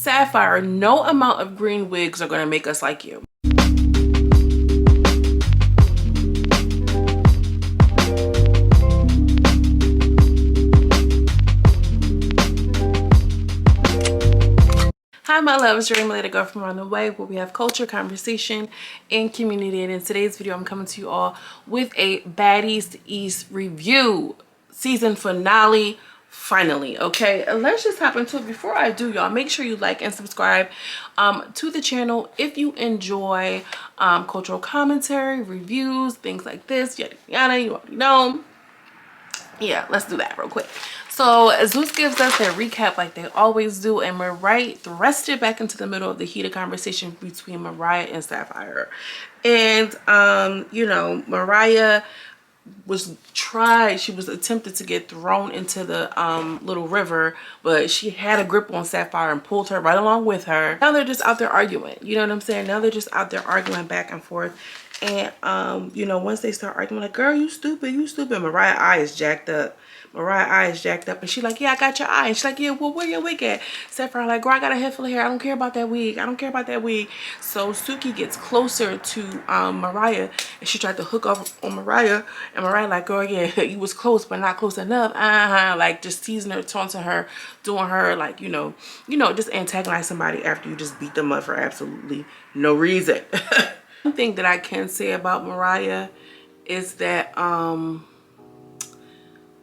Sapphire, no amount of green wigs are gonna make us like you. Hi my loves, your lady girl from around the way, where we have culture, conversation, and community. And in today's video, I'm coming to you all with a Baddies East review, season finale, finally. Okay, let's just hop into it. Before I do, y'all, make sure you like and subscribe to the channel if you enjoy cultural commentary, reviews, things like this, yada yada. You already know. Yeah, let's do that real quick. So Zeus gives us their recap like they always do, and we're thrusted back into the middle of the heated conversation between Mariah and Sapphire. And you know, Mariah she was attempted to get thrown into the little river, but she had a grip on Sapphire and pulled her right along with her. Now they're just out there arguing, you know what I'm saying? Now they're just out there arguing back and forth. And you know, once they start arguing, like, girl, you stupid, Mariah's eye is jacked up. And she like, yeah, I got your eye. And she's like, yeah, well, where your wig at? Sapphire like, girl, I got a head full of hair. I don't care about that wig. So Suki gets closer to Mariah, and she tried to hook up on Mariah. And Mariah like, girl, yeah, you was close, but not close enough. Like just teasing her, taunting her, doing her like, you know, just antagonize somebody after you just beat them up for absolutely no reason. One thing that I can say about Mariah is that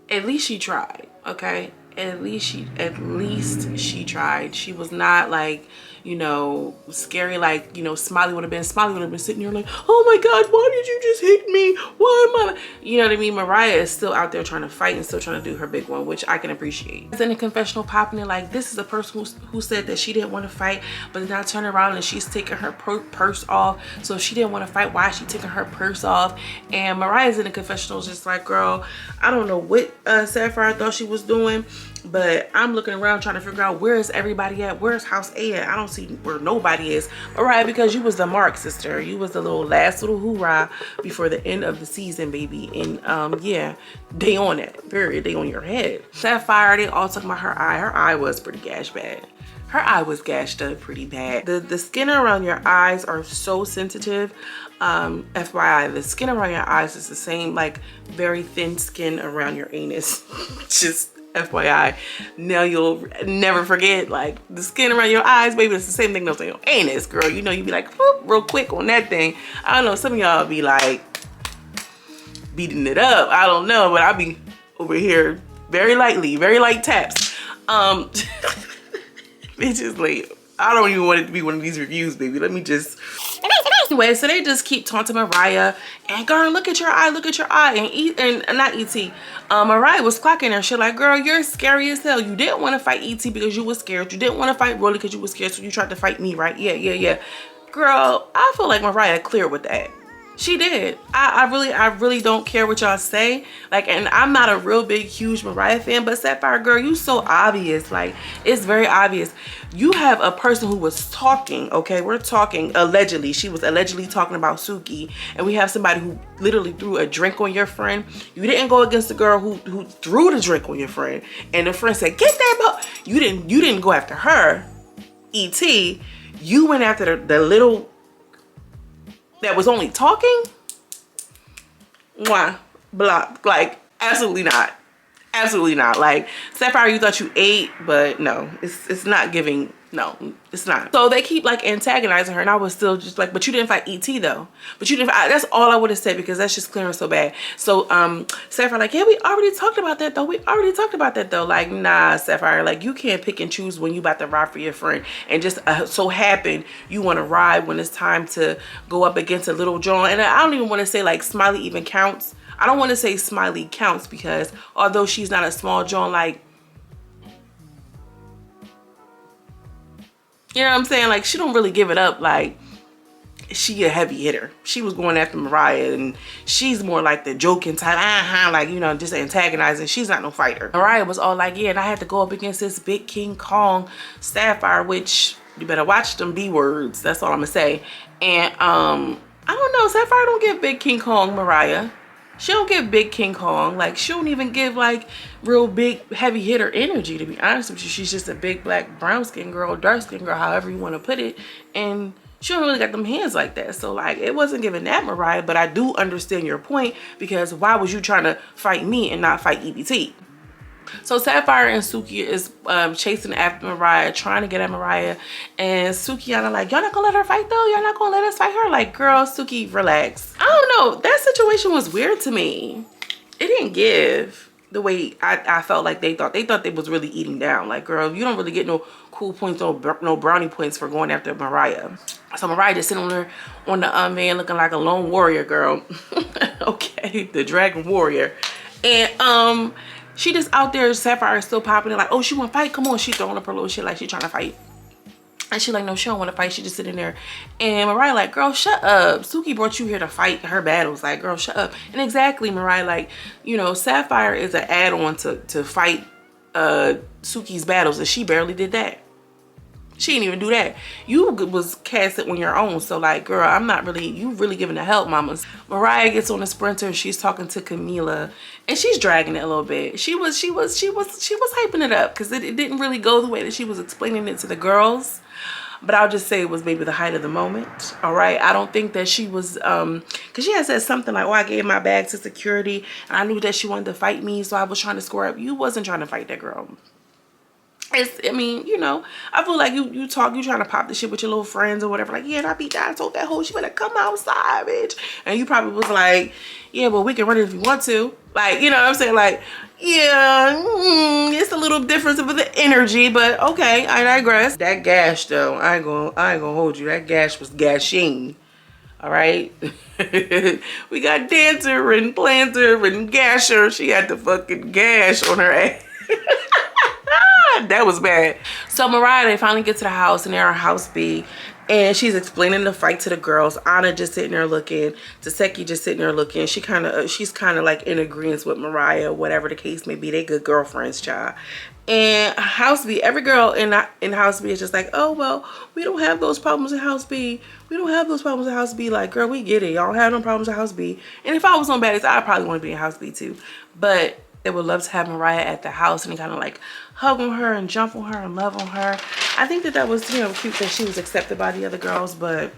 at least she tried, okay? At least she tried. She was not like, you know, scary like, you know, Smiley would have been sitting here like, oh my God, why did you just hit me? Why am I, you know what I mean? Mariah is still out there trying to fight and still trying to do her big one, which I can appreciate. It's in the confessional popping it like, this is a person who said that she didn't want to fight, but then I turn around and she's taking her purse off. So if she didn't want to fight, why is she taking her purse off? And Mariah's in the confessional just like, girl, I don't know what Sapphire thought she was doing, but I'm looking around trying to figure out where is everybody at? Where's house A at? I don't see where nobody is. Mariah, because you was the mark, sister. You was the last little hoorah before the end of the season, baby. And yeah, they on it. Period. They on your head. Sapphire, they all talking about her eye. Her eye was pretty gash bad. Her eye was gashed up pretty bad. The skin around your eyes are so sensitive. FYI, the skin around your eyes is the same, like very thin skin around your anus. Just FYI, now you'll never forget, like the skin around your eyes, baby, it's the same thing that's on your anus, girl. You know, you be like whoop, real quick on that thing. I don't know, some of y'all be like beating it up, I don't know, but I'll be over here very lightly, very light taps. It's just like, I don't even want it to be one of these reviews, baby. Let me just anyway, so they just keep taunting Mariah and girl, look at your eye, and not ET. Mariah was clocking her shit like, girl, you're scary as hell. You didn't want to fight ET because you were scared. You didn't want to fight Rolly because you were scared, so you tried to fight me, right? Yeah. Girl, I feel like Mariah cleared with that. She did. I really don't care what y'all say. Like, and I'm not a real big, huge Mariah fan, but Sapphire, girl, you so obvious. Like, it's very obvious. You have a person who was talking, okay? We're talking allegedly. She was allegedly talking about Suki, and we have somebody who literally threw a drink on your friend. You didn't go against the girl who threw the drink on your friend, and the friend said, get that boat. You didn't go after her, E.T. You went after the little that was only talking. Mwah, block. Like, absolutely not. Like, Sapphire, you thought you ate, but no, it's not giving. No, it's not. So they keep like antagonizing her, and I was still just like, but you didn't fight ET though. But you didn't. That's all I would have said, because that's just clearing so bad. So Sapphire like, yeah, we already talked about that though. Like, nah, Sapphire, like you can't pick and choose when you about to ride for your friend, and just so happen you want to ride when it's time to go up against a little John. And I don't even want to say like Smiley even counts. I don't want to say Smiley counts, because although she's not a small John, like, you know what I'm saying? Like, she don't really give it up. Like, she a heavy hitter. She was going after Mariah, and she's more like the joking type, like, you know, just antagonizing. She's not no fighter. Mariah was all like, yeah, and I had to go up against this big King Kong Sapphire, which you better watch them B words. That's all I'm gonna say. And I don't know, Sapphire don't give big King Kong Mariah. She don't give big King Kong. Like, she don't even give like real big heavy hitter energy, to be honest with you. She's just a big black brown skin girl, dark skin girl, however you want to put it. And she don't really got them hands like that. So like, it wasn't giving that Mariah, but I do understand your point, because why was you trying to fight me and not fight EBT? So Sapphire and Suki is chasing after Mariah, trying to get at Mariah, and Sukiana like, y'all not gonna let her fight though? Y'all not gonna let us fight her? Like, girl, Suki, relax. I don't know, that situation was weird to me. It didn't give the way I felt like they thought. They thought they was really eating down. Like, girl, you don't really get no cool points, no brownie points for going after Mariah. So Mariah just sitting on the van looking like a lone warrior, girl. Okay, the dragon warrior. And she just out there, Sapphire is still popping it like, oh, she want to fight? Come on. She throwing up her little shit like she trying to fight. And she like, no, she don't want to fight. She just sitting there. And Mariah like, girl, shut up. Suki brought you here to fight her battles. Like, girl, shut up. And exactly, Mariah, like, you know, Sapphire is an add-on to fight Suki's battles. And she barely did that. She didn't even do that. You was casted on your own. So like, girl, I'm not really, you really giving the help, mamas. Mariah gets on the sprinter and she's talking to Camila and she's dragging it a little bit. She was hyping it up because it didn't really go the way that she was explaining it to the girls. But I'll just say it was maybe the height of the moment. All right. I don't think that she was, because she had said something like, oh, I gave my bag to security and I knew that she wanted to fight me. So I was trying to square up. You wasn't trying to fight that girl. I mean, you know, I feel like you trying to pop the shit with your little friends or whatever. Like, yeah, and I beat that. I told that hoe she better come outside, bitch. And you probably was like, yeah, well, we can run it if you want to. Like, you know what I'm saying? Like, yeah, it's a little difference with the energy, but okay, I digress. That gash, though, I ain't gonna hold you. That gash was gashing. All right. We got Dancer and Planter and Gasher. She had the fucking gash on her ass. That was bad. So Mariah, they finally get to the house and they're at House B and she's explaining the fight to the girls. Anna just sitting there looking. Taseki just sitting there looking. She's kind of like in agreement with Mariah, whatever the case may be. They good girlfriends, child. And House B, every girl in House B is just like, oh, well, we don't have those problems in House B. We don't have those problems in House B. Like, girl, we get it. Y'all have no problems in House B. And if I was on Baddies, I'd probably want to be in House B too. But they would love to have Mariah at the house and kind of like hug on her and jump on her and love on her. I think that was, you know, cute that she was accepted by the other girls, but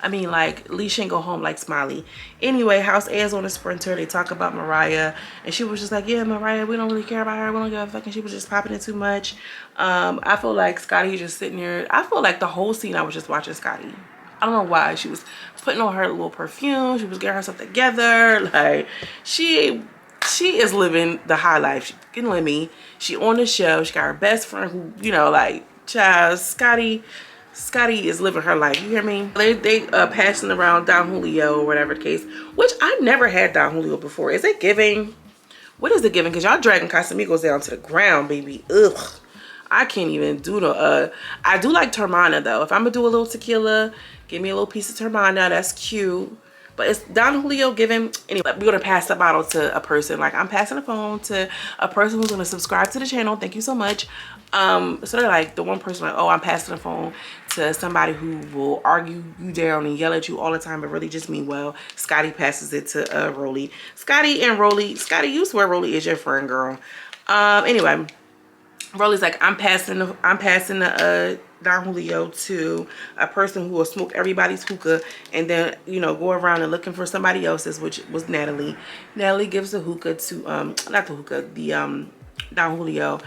I mean, like, at least she ain't go home like Smiley. Anyway, House A is on the sprinter. They talk about Mariah and she was just like, yeah, Mariah, we don't really care about her. We don't give a fuck. And she was just popping it too much. I feel like Scotty just sitting there. I feel like the whole scene I was just watching Scotty. I don't know why. She was putting on her little perfume. She was getting herself together. Like, she is living the high life. She fucking Lemmy. She on the show. She got her best friend who, you know, like, child, Scotty is living her life. You hear me? They passing around Don Julio or whatever the case, which I never had Don Julio before. Is it giving? What is it giving? Because y'all dragging Casamigos down to the ground, baby. Ugh. I can't even do the, I do like Termana though. If I'm gonna do a little tequila, give me a little piece of Termana. That's cute. But it's Don Julio giving. Anyway, we're gonna pass the bottle to a person. Like, I'm passing the phone to a person who's gonna subscribe to the channel. Thank you so much. So they're like, the one person like, oh, I'm passing the phone to somebody who will argue you down and yell at you all the time, but really just mean well. Scotty passes it to Rolly. Scotty and Rolly. Scotty, you swear Rolly is your friend, girl. Anyway, Rolly's like, I'm passing the Don Julio to a person who will smoke everybody's hookah and then, you know, go around and looking for somebody else's, which was Natalie. Natalie gives the hookah to not the hookah, the Don Julio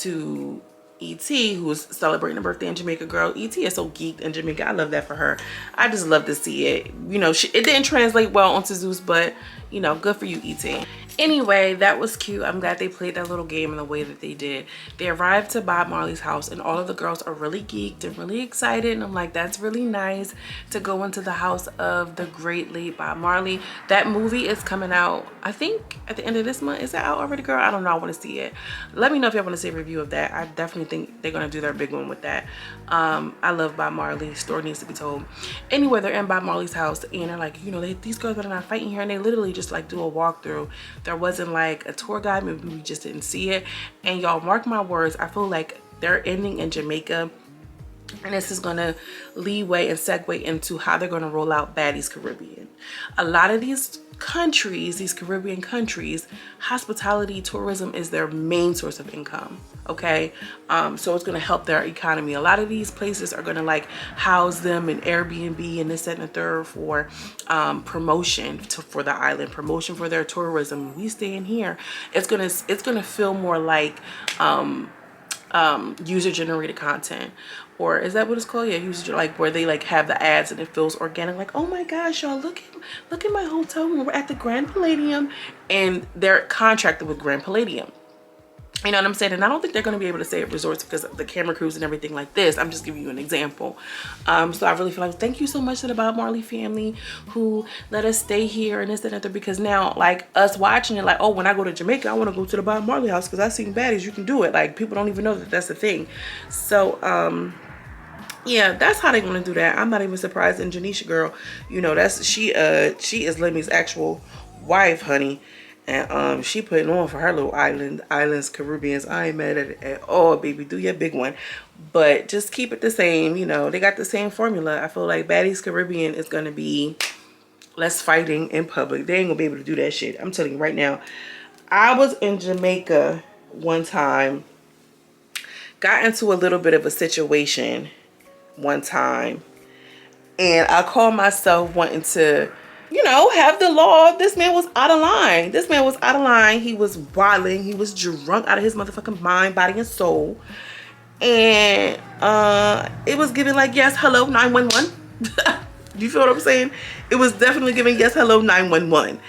to E.T., who was celebrating a birthday in Jamaica. Girl, E.T. is so geeked in Jamaica. I love that for her. I just love to see it. You know, it didn't translate well onto Zeus, but, you know, good for you, E.T. Anyway, that was cute. I'm glad they played that little game in the way that they did. They arrived to Bob Marley's house and all of the girls are really geeked and really excited. And I'm like, that's really nice to go into the house of the great late Bob Marley. That movie is coming out, I think, at the end of this month. Is that out already, girl? I don't know. I want to see it. Let me know if y'all want to see a review of that. I definitely think they're going to do their big one with that. I love Bob Marley. Story needs to be told. Anyway, they're in Bob Marley's house and they're like, you know, these girls better not fighting here. And they literally just like do a walkthrough. There wasn't like a tour guide, maybe we just didn't see it. And y'all, mark my words, I feel like their ending in Jamaica And this is going to leeway and segue into how they're going to roll out Baddies Caribbean. A lot of these countries, these Caribbean countries, hospitality, tourism is their main source of income. Okay, so it's going to help their economy. A lot of these places are going to like house them in Airbnb and this, that, and the third for promotion for the island, promotion for their tourism. We stay in here. It's gonna feel more like user generated content, or is that what it's called? Yeah, user, like where they like have the ads and it feels organic. Like, oh my gosh, y'all, look at my hotel room. We're at the Grand Palladium, and they're contracted with Grand Palladium. You know what I'm saying? And I don't think they're going to be able to stay at resorts because of the camera crews and everything like this. I'm just giving you an example. So I really feel like thank you so much to the Bob Marley family who let us stay here and this and that, because now like us watching it, like, oh, when I go to Jamaica, I want to go to the Bob Marley house because I seen Baddies. You can do it. Like, people don't even know that that's a thing. So yeah, that's how they're going to do that. I'm not even surprised. And Janisha girl, you know, she is Lemmy's actual wife, honey. And she putting on for her little islands, Caribbeans. I ain't mad at it at all, baby. Do your big one. But just keep it the same. You know, they got the same formula. I feel like Baddies Caribbean is going to be less fighting in public. They ain't going to be able to do that shit. I'm telling you right now. I was in Jamaica one time. Got into a little bit of a situation one time. And I called myself wanting to, you know, have the law. This man was out of line. This man was out of line. He was wilding. He was drunk out of his motherfucking mind, body, and soul. And it was giving like, yes, hello, 911. You feel what I'm saying? It was definitely giving yes, hello, 911.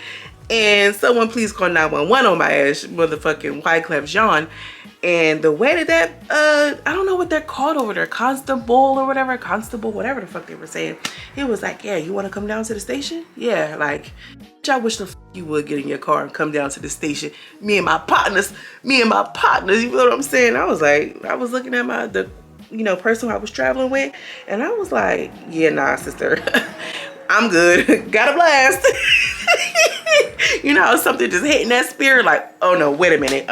And someone please call 911 on my ass, motherfucking Wyclef Jean. And the way that I don't know what they're called over there, constable or whatever, whatever the fuck they were saying. He was like, yeah, you want to come down to the station? Yeah, like, I wish the fuck you would get in your car and come down to the station. Me and my partners, you know what I'm saying? I was like, I was looking at the person I was traveling with, and I was like, yeah, nah, sister, I'm good. Got a blast. You know, something just hitting that spirit, like, oh no, wait a minute,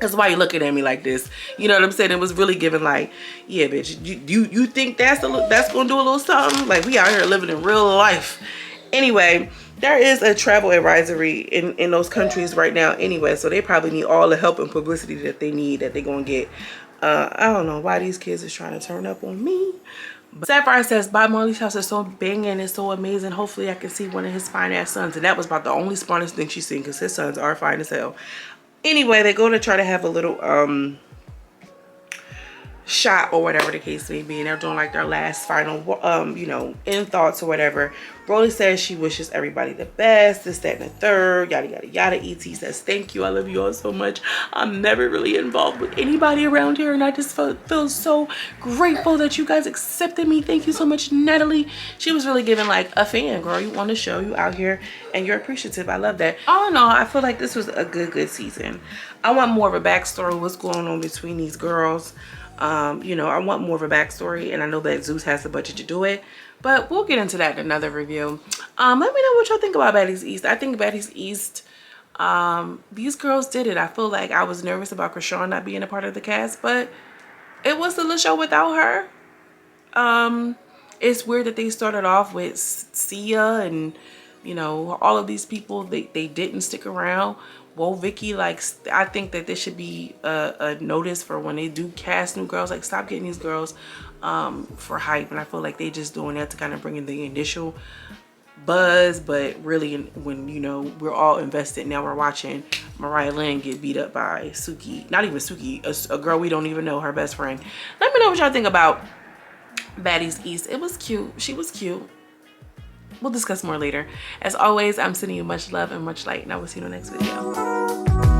that's why you looking at me like this. You know what I'm saying? It was really giving like, yeah, bitch, you think that's gonna do a little something? Like, we out here living in real life. Anyway, there is a travel advisory in those countries right now anyway, so they probably need all the help and publicity that they need, that they're gonna get. I don't know why these kids is trying to turn up on me. But Sapphire says, Bob Marley's house is so banging, it's so amazing. Hopefully I can see one of his fine ass sons. And that was about the only smartest thing she's seen, because his sons are fine as hell. Anyway, they go to try to have a little shot or whatever the case may be, and they're doing like their last final end thoughts or whatever. Rolly says she wishes everybody the best, this, that, and the third, yada yada yada. ET says thank you, I love you all so much. I'm never really involved with anybody around here, and I just feel so grateful that you guys accepted me. Thank you so much, Natalie. She was really giving like a fan, girl. You on the show, you out here, and you're appreciative. I love that. All in all, I feel like this was a good season. I want more of a backstory, what's going on between these girls. You know, I want more of a backstory, and I know that Zeus has the budget to do it, but we'll get into that in another review. Let me know what y'all think about Baddies East. I think Baddies East, these girls did it. I feel like I was nervous about Krishan not being a part of the cast, but it was a little show without her. It's weird that they started off with Sia and, you know, all of these people, they didn't stick around. Whoa, Vicky, like, I think that there should be a notice for when they do cast new girls. Like, stop getting these girls for hype. And I feel like they just doing that to kind of bring in the initial buzz. But really, when, you know, we're all invested, now we're watching Mariah Lynn get beat up by Suki. Not even Suki, a girl we don't even know, her best friend. Let me know what y'all think about Baddies East. It was cute. She was cute. We'll discuss more later. As always, I'm sending you much love and much light, and I will see you in the next video.